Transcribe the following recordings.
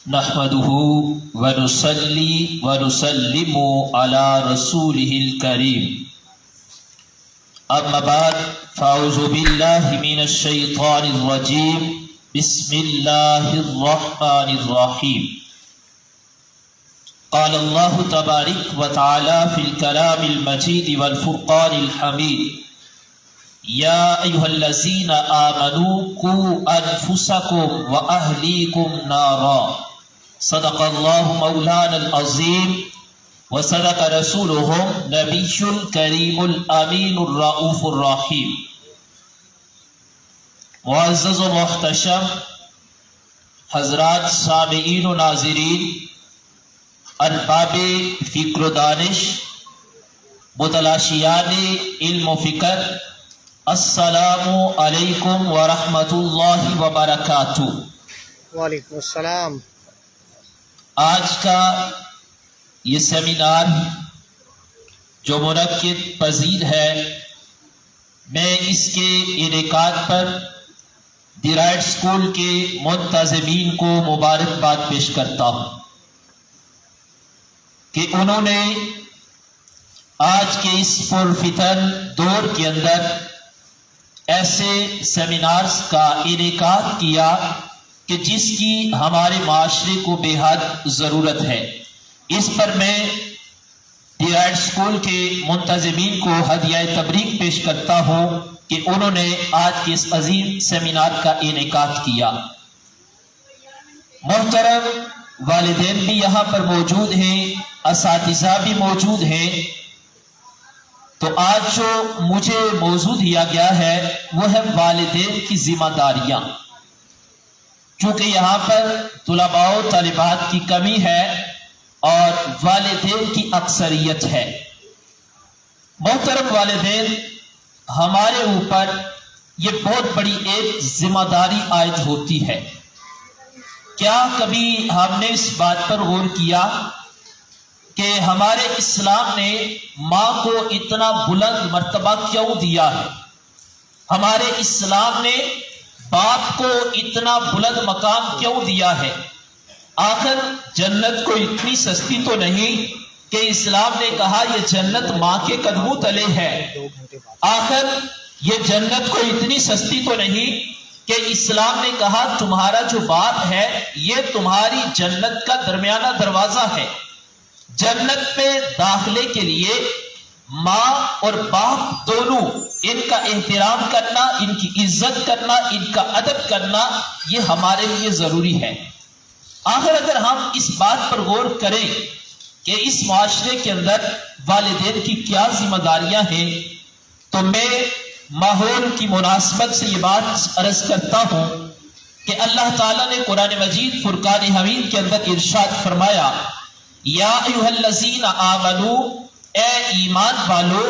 نحمده ونصلي ونسلم على رسوله الكريم اما بعد فاعوذ بالله من الشيطان الرجيم بسم الله الرحمن الرحيم قال الله تبارك وتعالى في الكلام المجيد والفرقان الحميد يا أيها الذين آمنوا قوا أنفسكم وأهليكم نارا صدق الله مولانا العظيم وصدق رسوله النبي الكريم الأمين الرؤوف الرحيم. معزز و محتشم حضرات سامعین و ناظرین، ارباب فکر و دانش، متلاشیان علم و فکر، السلام علیکم ورحمۃ اللہ وبرکاتہ۔ وعلیکم السلام۔ آج کا یہ سیمینار جو منعقد پذیر ہے، میں اس کے انعقاد پر دی رائٹ اسکول کے منتظمین کو مبارکباد پیش کرتا ہوں کہ انہوں نے آج کے اس پرفتن دور کے اندر ایسے سیمینارز کا انعقاد کیا کہ جس کی ہمارے معاشرے کو بے حد ضرورت ہے۔ اس پر میں دی رائٹ اسکول کے منتظمین کو ہدیہ تبریک پیش کرتا ہوں کہ انہوں نے آج کے اس عظیم سیمینار کا انعقاد کیا۔ محترم والدین بھی یہاں پر موجود ہیں، اساتذہ بھی موجود ہیں۔ تو آج جو مجھے موضوع دیا گیا ہے وہ ہے والدین کی ذمہ داریاں، چونکہ یہاں پر طلباء و طالبات کی کمی ہے اور والدین کی اکثریت ہے۔ محترم والدین، ہمارے اوپر یہ بہت بڑی ایک ذمہ داری عائد ہوتی ہے۔ کیا کبھی ہم نے اس بات پر غور کیا کہ ہمارے اسلام نے ماں کو اتنا بلند مرتبہ کیوں دیا ہے؟ ہمارے اسلام نے باپ کو اتنا بلند مقام کیوں دیا ہے؟ آخر جنت کو اتنی سستی تو نہیں کہ اسلام نے کہا یہ جنت ماں کے قدموں تلے ہے۔ آخر یہ جنت کو اتنی سستی تو نہیں کہ اسلام نے کہا تمہارا جو باپ ہے یہ تمہاری جنت کا درمیانہ دروازہ ہے۔ جنت میں داخلے کے لیے ماں اور باپ دونوں، ان کا احترام کرنا، ان کی عزت کرنا، ان کا ادب کرنا، یہ ہمارے لیے ضروری ہے۔ آخر اگر ہم اس بات پر غور کریں کہ اس معاشرے کے اندر والدین کی کیا ذمہ داریاں ہیں، تو میں ماحول کی مناسبت سے یہ بات عرض کرتا ہوں کہ اللہ تعالیٰ نے قرآن مجید فرقان حمید کے اندر ارشاد فرمایا، یا ایھا الذین آمنو، اے ایمان والو،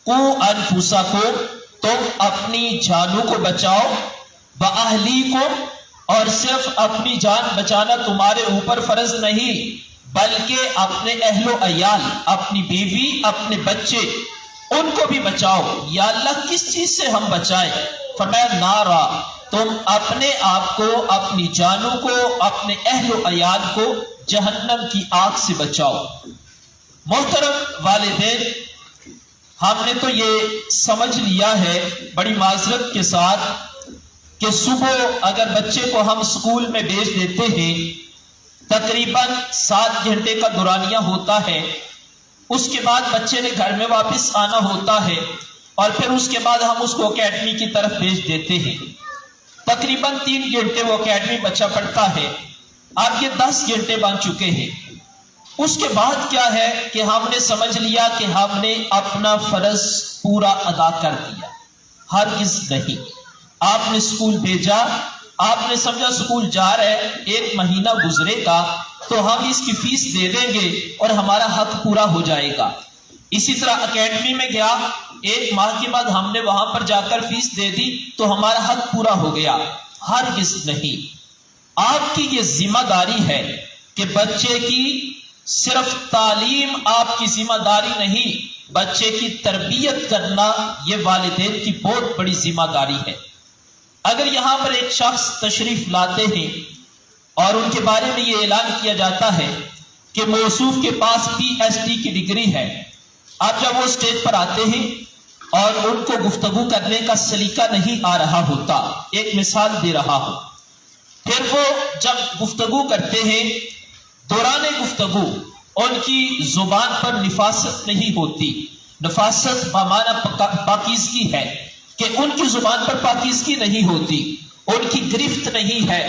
قوا انفسکم، تم اپنی جانوں کو بچاؤ، واہلیکم، اور صرف اپنی جان بچانا تمہارے اوپر فرض نہیں بلکہ اپنے اہل و عیال، اپنی بیوی، اپنے بچے، ان کو بھی بچاؤ۔ یا اللہ کس چیز سے ہم بچائیں؟ فرمایا نارا، تم اپنے آپ کو، اپنی جانوں کو، اپنے اہل و عیال کو جہنم کی آگ سے بچاؤ۔ محترم والدین، ہم نے تو یہ سمجھ لیا ہے بڑی معذرت کے ساتھ کہ صبح اگر بچے کو ہم اسکول میں بھیج دیتے ہیں، تقریباً 7 گھنٹے کا دورانیہ ہوتا ہے، اس کے بعد بچے نے گھر میں واپس آنا ہوتا ہے اور پھر اس کے بعد ہم اس کو اکیڈمی کی طرف بھیج دیتے ہیں۔ تقریباً 3 گھنٹے وہ اکیڈمی بچہ پڑھتا ہے، اب یہ 10 گھنٹے بن چکے ہیں۔ اس کے بعد کیا ہے کہ ہم نے سمجھ لیا کہ ہم نے اپنا فرض پورا ادا کر دیا؟ ہرگز نہیں۔ آپ نے اسکول بھیجا، آپ نے سمجھا اسکول جا رہے، 1 مہینہ گزرے گا تو ہم اس کی فیس دے دیں گے اور ہمارا حق پورا ہو جائے گا۔ اسی طرح اکیڈمی میں گیا، 1 ماہ کے بعد ہم نے وہاں پر جا کر فیس دے دی تو ہمارا حق پورا ہو گیا۔ ہرگز نہیں۔ آپ کی یہ ذمہ داری ہے کہ بچے کی صرف تعلیم آپ کی ذمہ داری نہیں بچے کی تربیت کرنا یہ والدین کی بہت بڑی ذمہ داری ہے۔ اگر یہاں پر ایک شخص تشریف لاتے ہیں اور ان کے بارے میں یہ اعلان کیا جاتا ہے کہ موصوف کے پاس PhD کی ڈگری ہے، اب جب وہ اسٹیج پر آتے ہیں اور ان کو گفتگو کرنے کا سلیقہ نہیں آ رہا ہوتا، ایک مثال دے رہا ہوں، پھر وہ جب گفتگو کرتے ہیں دوران گفتگو ان کی زبان پر نفاست نہیں ہوتی۔ نفاست بمعنی پاکیزگی ہے کہ ان کی زبان پر پاکیزگی نہیں ہوتی، ان کی گرفت نہیں ہے،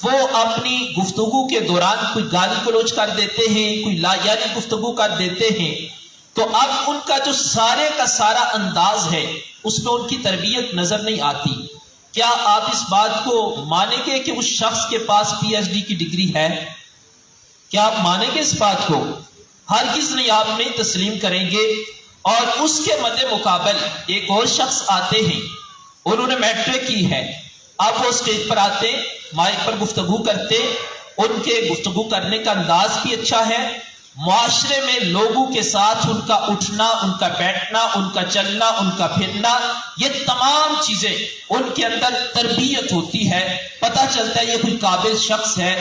وہ اپنی گفتگو کے دوران کوئی گالی گلوچ کر دیتے ہیں، کوئی لایانی گفتگو کر دیتے ہیں، تو اب ان کا جو سارے کا سارا انداز ہے اس میں ان کی تربیت نظر نہیں آتی۔ کیا آپ اس بات کو مانیں گے کہ اس شخص کے پاس PhD کی ڈگری ہے؟ کیا آپ مانیں گے اس بات کو؟ ہرگز نہیں، آپ نہیں تسلیم کریں گے۔ اور اس کے مد مقابل ایک اور شخص آتے ہیں، انہوں نے میٹرک کی ہے، اب وہ اسٹیج پر آتے، مائک پر گفتگو کرتے، ان کے گفتگو کرنے کا انداز بھی اچھا ہے، معاشرے میں لوگوں کے ساتھ ان کا اٹھنا، ان کا بیٹھنا، ان کا چلنا، ان کا پھرنا، یہ تمام چیزیں ان کے اندر تربیت ہوتی ہے، پتہ چلتا ہے یہ کوئی قابل شخص ہے۔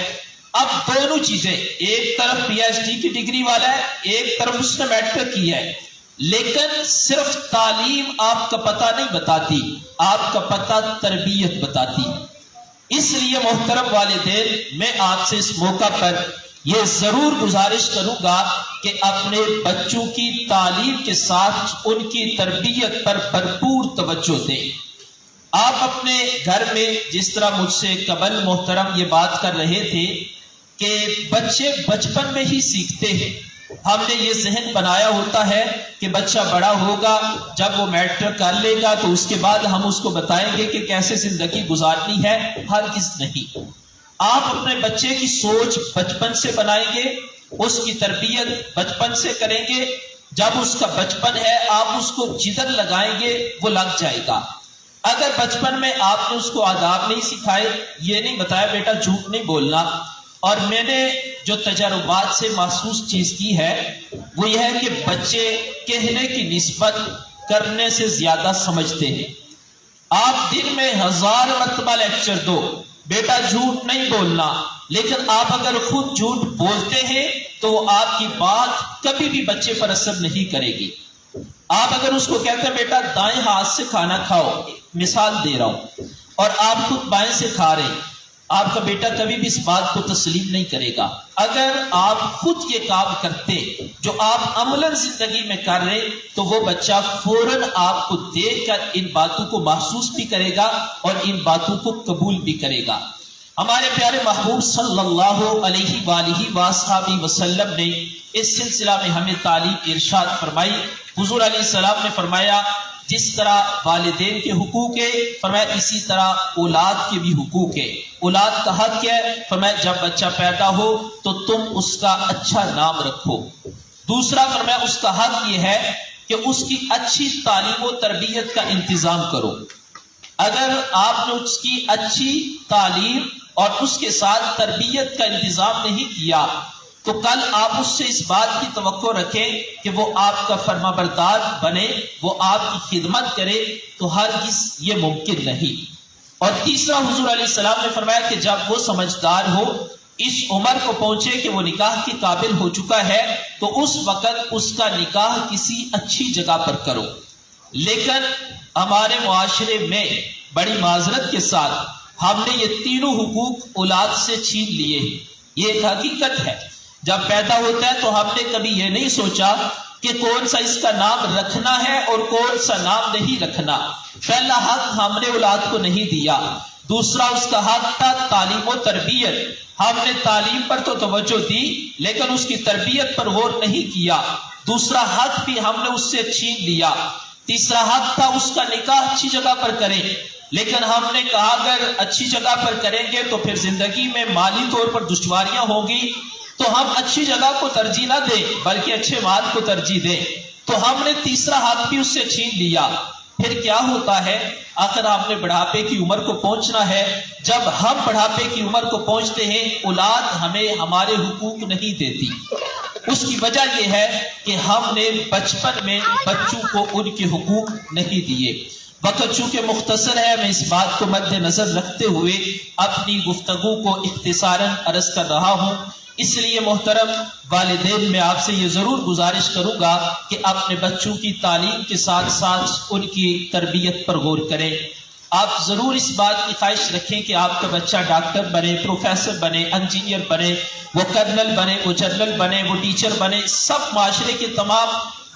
اب دونوں چیزیں، ایک طرف PhD کی ڈگری والا ہے، ایک طرف اس نے میٹرک کی ہے، لیکن صرف تعلیم آپ کا پتہ نہیں بتاتی، آپ کا پتہ تربیت بتاتی۔ اس لیے محترم والدین، میں آپ سے اس موقع پر یہ ضرور گزارش کروں گا کہ اپنے بچوں کی تعلیم کے ساتھ ان کی تربیت پر بھرپور توجہ دیں۔ آپ اپنے گھر میں، جس طرح مجھ سے قبل محترم یہ بات کر رہے تھے کہ بچے بچپن میں ہی سیکھتے ہیں، ہم نے یہ ذہن بنایا ہوتا ہے کہ بچہ بڑا ہوگا، جب وہ میٹرک کر لے گا تو اس کے بعد ہم اس کو بتائیں گے کہ کیسے زندگی گزارنی ہے۔ ہرگز نہیں، آپ اپنے بچے کی سوچ بچپن سے بنائیں گے، اس کی تربیت بچپن سے کریں گے، جب اس کا بچپن ہے آپ اس کو جدھر لگائیں گے وہ لگ جائے گا۔ اگر بچپن میں آپ نے اس کو آداب نہیں سکھائے، یہ نہیں بتایا بیٹا جھوٹ نہیں بولنا، اور میں نے جو تجربات سے محسوس چیز کی ہے وہ یہ ہے کہ بچے کہنے کی نسبت کرنے سے زیادہ سمجھتے ہیں۔ آپ دن میں 1000 مرتبہ لیکچر دو، بیٹا جھوٹ نہیں بولنا، لیکن آپ اگر خود جھوٹ بولتے ہیں تو آپ کی بات کبھی بھی بچے پر اثر نہیں کرے گی۔ آپ اگر اس کو کہتے ہیں بیٹا دائیں ہاتھ سے کھانا کھاؤ، مثال دے رہا ہوں، اور آپ خود بائیں سے کھا رہے ہیں، آپ کا بیٹا کبھی بھی اس بات کو تسلیم نہیں کرے گا۔ اگر آپ خود یہ کام کرتے جو آپ عملاً زندگی میں کر رہے تو وہ بچہ فوراً آپ کو دیکھ کر ان باتوں کو محسوس بھی کرے گا اور ان باتوں کو قبول بھی کرے گا۔ ہمارے پیارے محبوب صلی اللہ علیہ وآلہ وآلہ وسلم نے اس سلسلہ میں ہمیں تعلیم ارشاد فرمائی۔ حضور علیہ السلام نے فرمایا جس طرح والدین کے حقوق ہے، فرمایا اسی طرح اولاد کے بھی حقوق ہے۔ اولاد کا حق کیا ہے؟ فرمایا جب بچہ پیدا ہو تو تم اس کا اچھا نام رکھو۔ دوسرا فرمایا اس کا حق یہ ہے کہ اس کی اچھی تعلیم و تربیت کا انتظام کرو۔ اگر آپ نے اس کی اچھی تعلیم اور اس کے ساتھ تربیت کا انتظام نہیں کیا تو کل آپ اس سے اس بات کی توقع رکھیں کہ وہ آپ کا فرما بردار بنے، وہ آپ کی خدمت کرے، تو ہرگز یہ ممکن نہیں۔ اور تیسرا حضور علیہ السلام نے فرمایا کہ جب وہ سمجھدار ہو، اس عمر کو پہنچے کہ وہ نکاح کے قابل ہو چکا ہے، تو اس وقت اس کا نکاح کسی اچھی جگہ پر کرو۔ لیکن ہمارے معاشرے میں بڑی معذرت کے ساتھ ہم نے یہ تینوں حقوق اولاد سے چھین لیے ہیں۔ یہ ایک حقیقت ہے، جب پیدا ہوتا ہے تو ہم نے کبھی یہ نہیں سوچا کہ کون سا اس کا نام رکھنا ہے اور کون سا نام نہیں رکھنا۔ پہلا حق ہم نے اولاد کو نہیں دیا۔ دوسرا اس کا حق تھا تعلیم و تربیت، ہم نے تعلیم پر تو توجہ دی لیکن اس کی تربیت پر غور نہیں کیا۔ دوسرا حق بھی ہم نے اس سے چھین لیا۔ تیسرا حق تھا اس کا نکاح اچھی جگہ پر کریں، لیکن ہم نے کہا اگر اچھی جگہ پر کریں گے تو پھر زندگی میں مالی طور پر دشواریاں ہوں گی، تو ہم اچھی جگہ کو ترجیح نہ دیں بلکہ اچھے مال کو ترجیح دیں۔ تو ہم نے تیسرا حق بھی اس سے چھین لیا۔ پھر کیا ہوتا ہے؟ آخر آپ نے بڑھاپے کی عمر کو پہنچنا ہے۔ جب ہم بڑھاپے کی عمر کو پہنچتے ہیں، اولاد ہمیں ہمارے حقوق نہیں دیتی، اس کی وجہ یہ ہے کہ ہم نے بچپن میں بچوں کو ان کے حقوق نہیں دیے۔ وقت چونکہ مختصر ہے، میں اس بات کو مد نظر رکھتے ہوئے اپنی گفتگو کو اختصاراً عرض کر رہا ہوں۔ اس لیے محترم والدین، میں آپ سے یہ ضرور گزارش کروں گا کہ اپنے بچوں کی تعلیم کے ساتھ ساتھ ان کی تربیت پر غور کریں۔ آپ ضرور اس بات کی خواہش رکھیں کہ آپ کا بچہ ڈاکٹر بنے، پروفیسر بنے، انجینئر بنے، وہ کرنل بنے، وہ جنرل بنے، وہ ٹیچر بنے، سب معاشرے کے تمام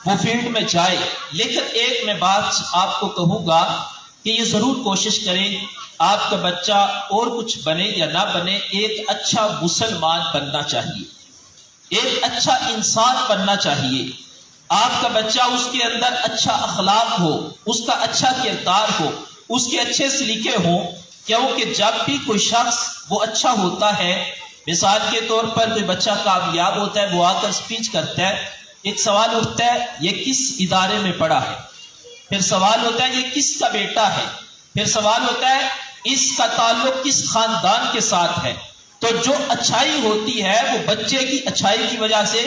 وہ فیلڈ میں جائے۔ لیکن ایک میں بات آپ کو کہوں گا کہ یہ ضرور کوشش کریں آپ کا بچہ اور کچھ بنے یا نہ بنے، ایک اچھا مسلمان بننا چاہیے، ایک اچھا انسان بننا چاہیے۔ آپ کا بچہ، اس کے اندر اچھا اخلاق ہو، اس کا اچھا کردار ہو، اس کے اچھے سلیقے ہوں، کیونکہ جب بھی کوئی شخص وہ اچھا ہوتا ہے، مثال کے طور پر کوئی بچہ کامیاب ہوتا ہے، وہ آ کر اسپیچ کرتا ہے، ایک سوال اٹھتا ہے یہ کس ادارے میں پڑھا ہے، پھر سوال ہوتا ہے یہ کس کا بیٹا ہے، پھر سوال ہوتا ہے اس کا تعلق کس خاندان کے ساتھ ہے۔ تو جو اچھائی ہوتی ہے وہ بچے کی اچھائی کی وجہ سے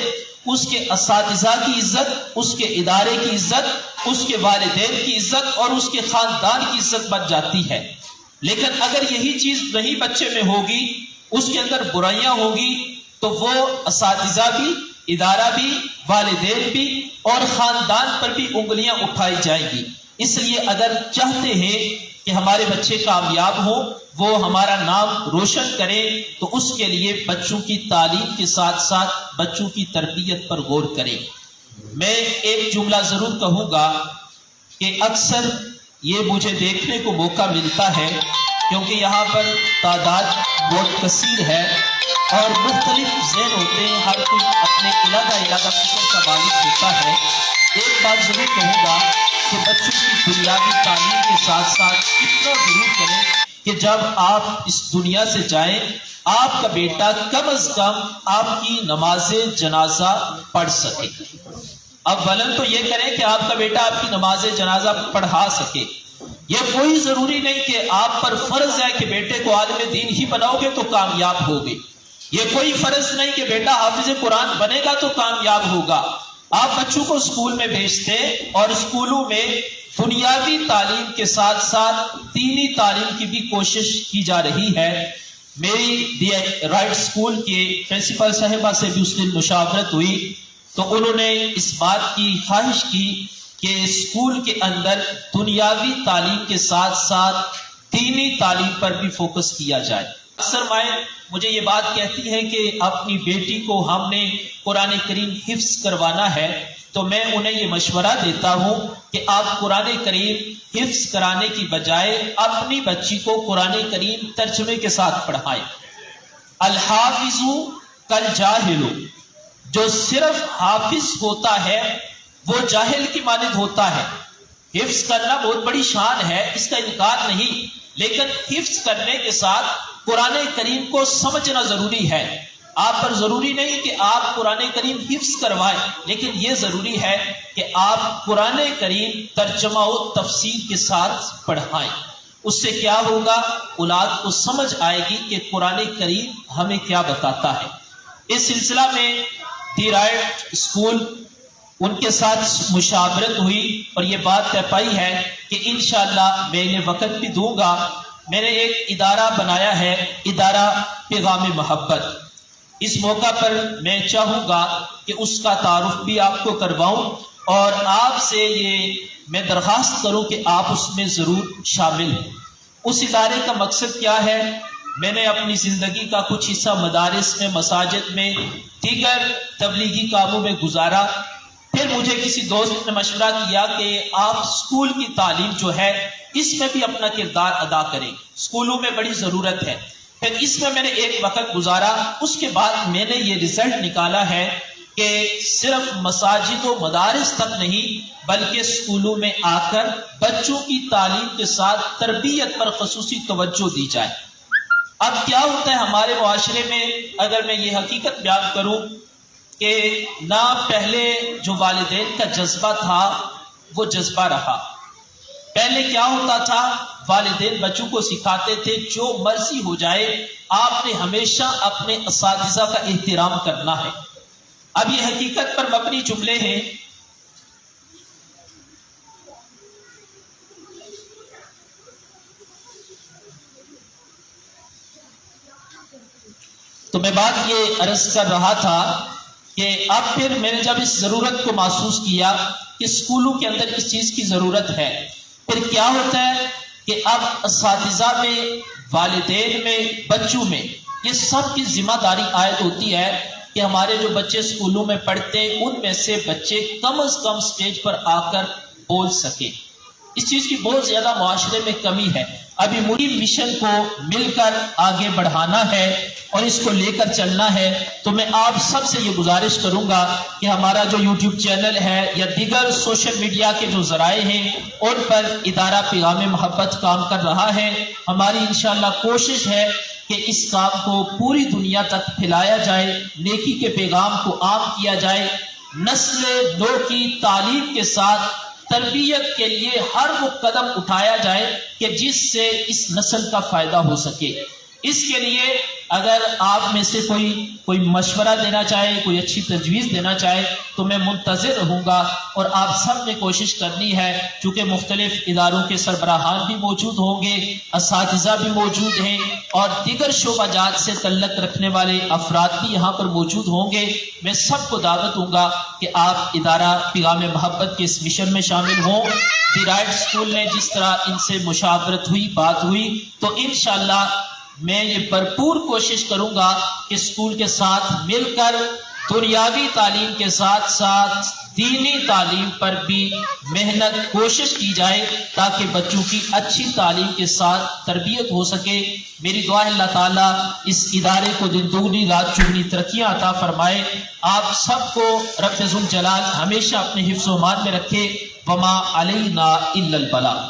اس کے اساتذہ کی عزت، اس کے ادارے کی عزت، اس کے والدین کی عزت اور اس کے خاندان کی عزت بن جاتی ہے۔ لیکن اگر یہی چیز نہیں بچے میں ہوگی، اس کے اندر برائیاں ہوگی، تو وہ اساتذہ بھی، ادارہ بھی، والدین بھی اور خاندان پر بھی انگلیاں اٹھائی جائیں گی۔ اس لیے اگر چاہتے ہیں کہ ہمارے بچے کامیاب ہوں، وہ ہمارا نام روشن کریں، تو اس کے لیے بچوں کی تعلیم کے ساتھ ساتھ بچوں کی تربیت پر غور کریں۔ میں ایک جملہ ضرور کہوں گا کہ اکثر یہ مجھے دیکھنے کو موقع ملتا ہے، کیونکہ یہاں پر تعداد بہت کثیر ہے اور مختلف ذہن ہوتے ہیں، ہر کوئی اپنے علیحدہ فکر کا مالک ہوتا ہے۔ ایک بات ضرور کہوں گا کہ بچوں کی بنیادی تعلیم کے ساتھ ساتھ اتنا ضرور کریں کہ جب آپ اس دنیا سے جائیں، آپ کا بیٹا کم از کم آپ کی نماز جنازہ پڑھ سکے۔ اولاً تو یہ کریں کہ آپ کا بیٹا آپ کی نماز جنازہ پڑھا سکے۔ یہ کوئی ضروری نہیں کہ آپ پر فرض ہے کہ بیٹے کو عالم دین ہی بناؤ گے تو کامیاب ہوگے، یہ کوئی فرض نہیں کہ بیٹا حافظ قرآن بنے گا تو کامیاب ہوگا۔ آپ بچوں کو اسکول میں بھیجتے اور اسکولوں میں دنیاوی تعلیم کے ساتھ ساتھ دینی تعلیم کی بھی کوشش کی جا رہی ہے۔ میری دی رائٹ اسکول کے پرنسپل صاحبہ سے بھی اس دن مشاورت ہوئی، تو انہوں نے اس بات کی خواہش کی کہ اسکول کے اندر دنیاوی تعلیم کے ساتھ ساتھ دینی تعلیم پر بھی فوکس کیا جائے۔ اکثر مائیں مجھے یہ بات کہتی ہیں کہ اپنی بیٹی کو ہم نے قرآن کریم حفظ کروانا ہے، تو میں انہیں یہ مشورہ دیتا ہوں کہ آپ قرآن کریم حفظ کرانے کی بجائے اپنی بچی کو قرآن کریم ترجمے کے ساتھ پڑھائیں۔ الحافظ کالجاہل، جو صرف حافظ ہوتا ہے وہ جاہل کی مانند ہوتا ہے۔ حفظ کرنا بہت بڑی شان ہے، اس کا انکار نہیں، لیکن حفظ کرنے کے ساتھ قرآن کریم کو سمجھنا ضروری ہے۔ آپ پر ضروری نہیں کہ آپ قرآن کریم حفظ کروائیں، لیکن یہ ضروری ہے کہ آپ قرآن کریم ترجمہ و تفسیر کے ساتھ پڑھائیں۔ اس سے کیا ہوگا؟ اولاد کو سمجھ آئے گی کہ قرآن کریم ہمیں کیا بتاتا ہے۔ اس سلسلہ میں دی رائٹ اسکول ان کے ساتھ مشاورت ہوئی اور یہ بات طے پائی ہے کہ انشاءاللہ میں انہیں وقت بھی دوں گا۔ میں نے ایک ادارہ بنایا ہے، ادارہ پیغام محبت۔ اس موقع پر میں چاہوں گا کہ اس کا تعارف بھی آپ کو کرواؤں اور آپ سے یہ میں درخواست کروں کہ آپ اس میں ضرور شامل ہوں۔ اس ادارے کا مقصد کیا ہے؟ میں نے اپنی زندگی کا کچھ حصہ مدارس میں، مساجد میں، دیگر تبلیغی کاموں میں گزارا۔ پھر مجھے کسی دوست نے مشورہ کیا کہ آپ اسکول کی تعلیم جو ہے اس میں بھی اپنا کردار ادا کریں، اسکولوں میں بڑی ضرورت ہے۔ پھر اس میں نے ایک وقت گزارا، اس کے بعد میں نے یہ رزلٹ نکالا ہے کہ صرف مساجد و مدارس تک نہیں بلکہ اسکولوں میں آ کر بچوں کی تعلیم کے ساتھ تربیت پر خصوصی توجہ دی جائے۔ اب کیا ہوتا ہے ہمارے معاشرے میں، اگر میں یہ حقیقت بیان کروں کہ نہ پہلے جو والدین کا جذبہ تھا وہ جذبہ رہا۔ پہلے کیا ہوتا تھا؟ والدین بچوں کو سکھاتے تھے جو مرضی ہو جائے آپ نے ہمیشہ اپنے اساتذہ کا احترام کرنا ہے۔ اب یہ حقیقت پر مبنی جملے ہیں. تو میں بات یہ عرض کر رہا تھا کہ اب پھر میں نے جب اس ضرورت کو محسوس کیا کہ اسکولوں کے اندر اس چیز کی ضرورت ہے، پھر کیا ہوتا ہے کہ اب اساتذہ میں، والدین میں، بچوں میں یہ سب کی ذمہ داری عائد ہوتی ہے کہ ہمارے جو بچے اسکولوں میں پڑھتے ہیں ان میں سے بچے کم از کم سٹیج پر آ کر بول سکیں. اس چیز کی بہت زیادہ معاشرے میں کمی ہے. ابھی مجھے مشن کو مل کر آگے بڑھانا ہے اور اس کو لے کر چلنا ہے. تو میں آپ سب سے یہ گزارش کروں گا کہ ہمارا جو یوٹیوب چینل ہے یا دیگر سوشل میڈیا کے جو ذرائع ہیں ان پر ادارہ پیغام محبت کام کر رہا ہے. ہماری انشاءاللہ کوشش ہے کہ اس کام کو پوری دنیا تک پھیلایا جائے، نیکی کے پیغام کو عام کیا جائے، نسل نو کی تعلیم کے ساتھ تربیت کے لیے ہر وہ قدم اٹھایا جائے کہ جس سے اس نسل کا فائدہ ہو سکے. اس کے لیے اگر آپ میں سے کوئی مشورہ دینا چاہے، کوئی اچھی تجویز دینا چاہے تو میں منتظر رہوں گا. اور آپ سب نے کوشش کرنی ہے، چونکہ مختلف اداروں کے سربراہان بھی موجود ہوں گے، اساتذہ بھی موجود ہیں اور دیگر شعبہ جات سے تعلق رکھنے والے افراد بھی یہاں پر موجود ہوں گے. میں سب کو دعوت دوں گا کہ آپ ادارہ پیغام محبت کے اس مشن میں شامل ہوں. دی رائٹ اسکول نے جس طرح ان سے مشاورت ہوئی، بات ہوئی، تو انشاءاللہ میں یہ بھرپور کوشش کروں گا کہ اسکول کے ساتھ مل کر دنیاوی تعلیم کے ساتھ ساتھ دینی تعلیم پر بھی محنت کوشش کی جائے تاکہ بچوں کی اچھی تعلیم کے ساتھ تربیت ہو سکے. میری دعا ہے اللہ تعالیٰ اس ادارے کو دن دگنی رات چگنی ترقیاں عطا فرمائے. آپ سب کو رب ذوالجلال ہمیشہ اپنے حفظ و امان میں رکھے. وما علینا الا البلاغ.